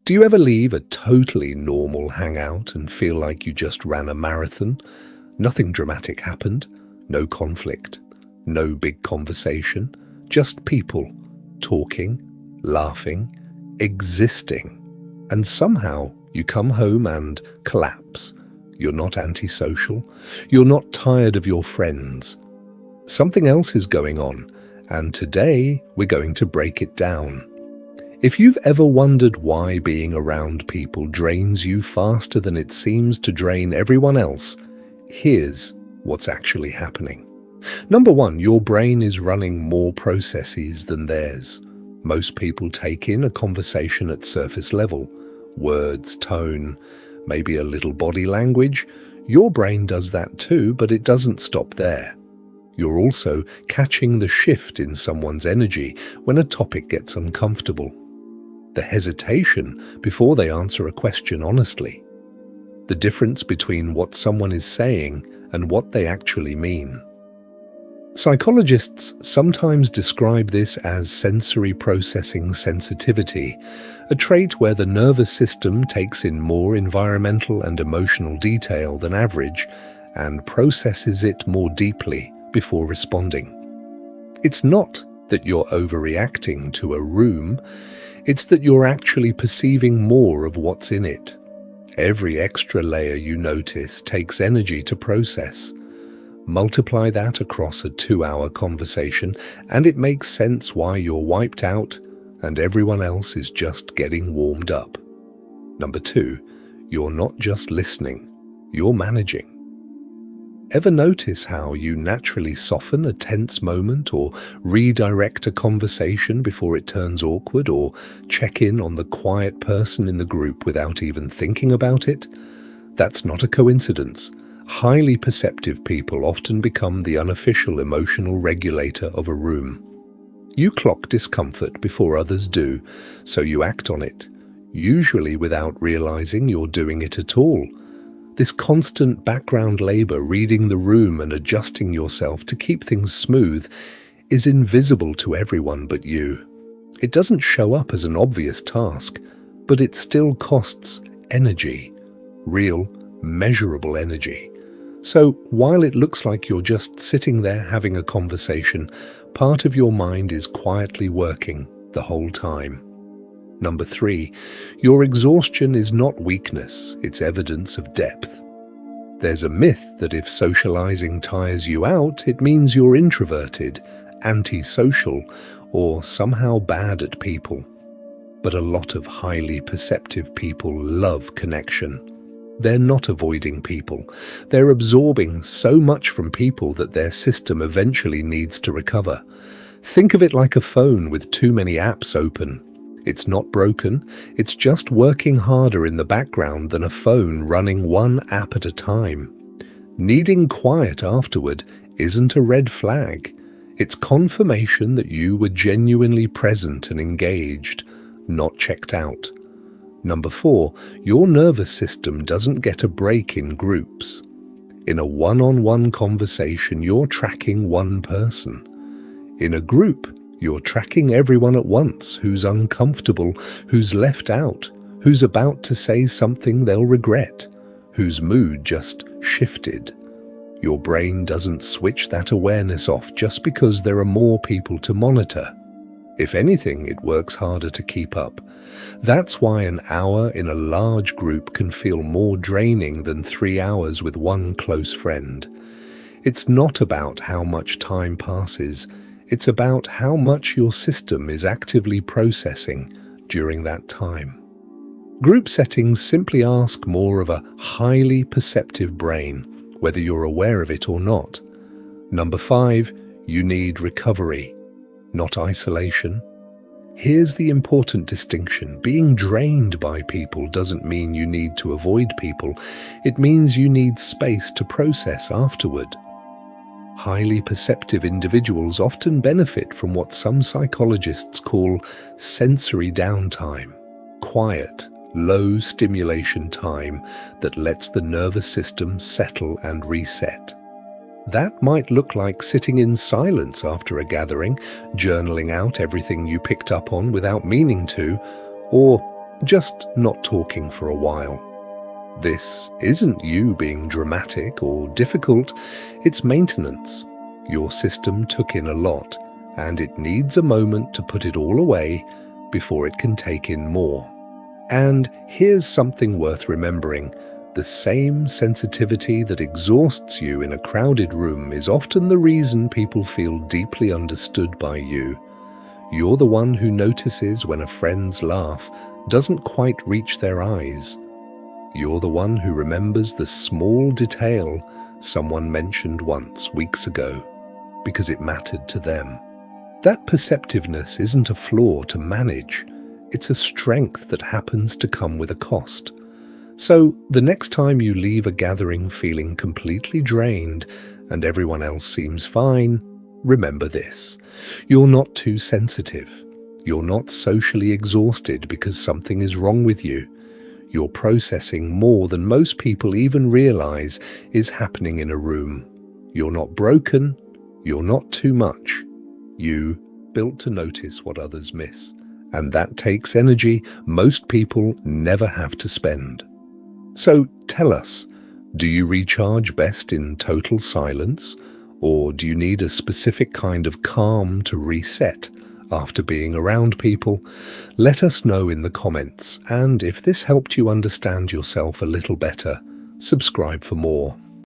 Do you ever leave a totally normal hangout and feel like you just ran a marathon? Nothing dramatic happened, no conflict, no big conversation, just people talking, laughing, existing. And somehow you come home and collapse. You're not antisocial. You're not tired of your friends. Something else is going on, and today we're going to break it down. If you've ever wondered why being around people drains you faster than it seems to drain everyone else, here's what's actually happening. Number one, your brain is running more processes than theirs. Most people take in a conversation at surface level. Words, tone, maybe a little body language. Your brain does that too, but it doesn't stop there. You're also catching the shift in someone's energy when a topic gets uncomfortable. The hesitation before they answer a question honestly. The difference between what someone is saying and what they actually mean. Psychologists sometimes describe this as sensory processing sensitivity, a trait where the nervous system takes in more environmental and emotional detail than average and processes it more deeply before responding. It's not that you're overreacting to a room, it's that you're actually perceiving more of what's in it. Every extra layer you notice takes energy to process. Multiply that across a 2-hour conversation, and it makes sense why you're wiped out and everyone else is just getting warmed up. Number two, you're not just listening, you're managing. Ever notice how you naturally soften a tense moment or redirect a conversation before it turns awkward, or check in on the quiet person in the group without even thinking about it? That's not a coincidence. Highly perceptive people often become the unofficial emotional regulator of a room. You clock discomfort before others do, so you act on it, usually without realizing you're doing it at all. This constant background labor, reading the room and adjusting yourself to keep things smooth, is invisible to everyone but you. It doesn't show up as an obvious task, but it still costs energy, real, measurable energy. So while it looks like you're just sitting there having a conversation, part of your mind is quietly working the whole time. Number three, your exhaustion is not weakness, it's evidence of depth. There's a myth that if socializing tires you out, it means you're introverted, antisocial, or somehow bad at people. But a lot of highly perceptive people love connection. They're not avoiding people. They're absorbing so much from people that their system eventually needs to recover. Think of it like a phone with too many apps open. It's not broken, it's just working harder in the background than a phone running one app at a time. Needing quiet afterward isn't a red flag. It's confirmation that you were genuinely present and engaged, not checked out. Number four, your nervous system doesn't get a break in groups. In a one-on-one conversation, you're tracking one person. In a group, you're tracking everyone at once, who's uncomfortable, who's left out, who's about to say something they'll regret, whose mood just shifted. Your brain doesn't switch that awareness off just because there are more people to monitor. If anything, it works harder to keep up. That's why an hour in a large group can feel more draining than 3 hours with one close friend. It's not about how much time passes. It's about how much your system is actively processing during that time. Group settings simply ask more of a highly perceptive brain, whether you're aware of it or not. Number five, you need recovery, not isolation. Here's the important distinction. Being drained by people doesn't mean you need to avoid people. It means you need space to process afterward. Highly perceptive individuals often benefit from what some psychologists call sensory downtime, quiet, low stimulation time that lets the nervous system settle and reset. That might look like sitting in silence after a gathering, journaling out everything you picked up on without meaning to, or just not talking for a while. This isn't you being dramatic or difficult, it's maintenance. Your system took in a lot, and it needs a moment to put it all away before it can take in more. And here's something worth remembering. The same sensitivity that exhausts you in a crowded room is often the reason people feel deeply understood by you. You're the one who notices when a friend's laugh doesn't quite reach their eyes. You're the one who remembers the small detail someone mentioned once weeks ago because it mattered to them. That perceptiveness isn't a flaw to manage. It's a strength that happens to come with a cost. So the next time you leave a gathering feeling completely drained and everyone else seems fine, remember this. You're not too sensitive. You're not socially exhausted because something is wrong with you. You're processing more than most people even realize is happening in a room. You're not broken. You're not too much. You built to notice what others miss. And that takes energy most people never have to spend. So tell us, do you recharge best in total silence? Or do you need a specific kind of calm to reset after being around people? Let us know in the comments, and if this helped you understand yourself a little better, subscribe for more.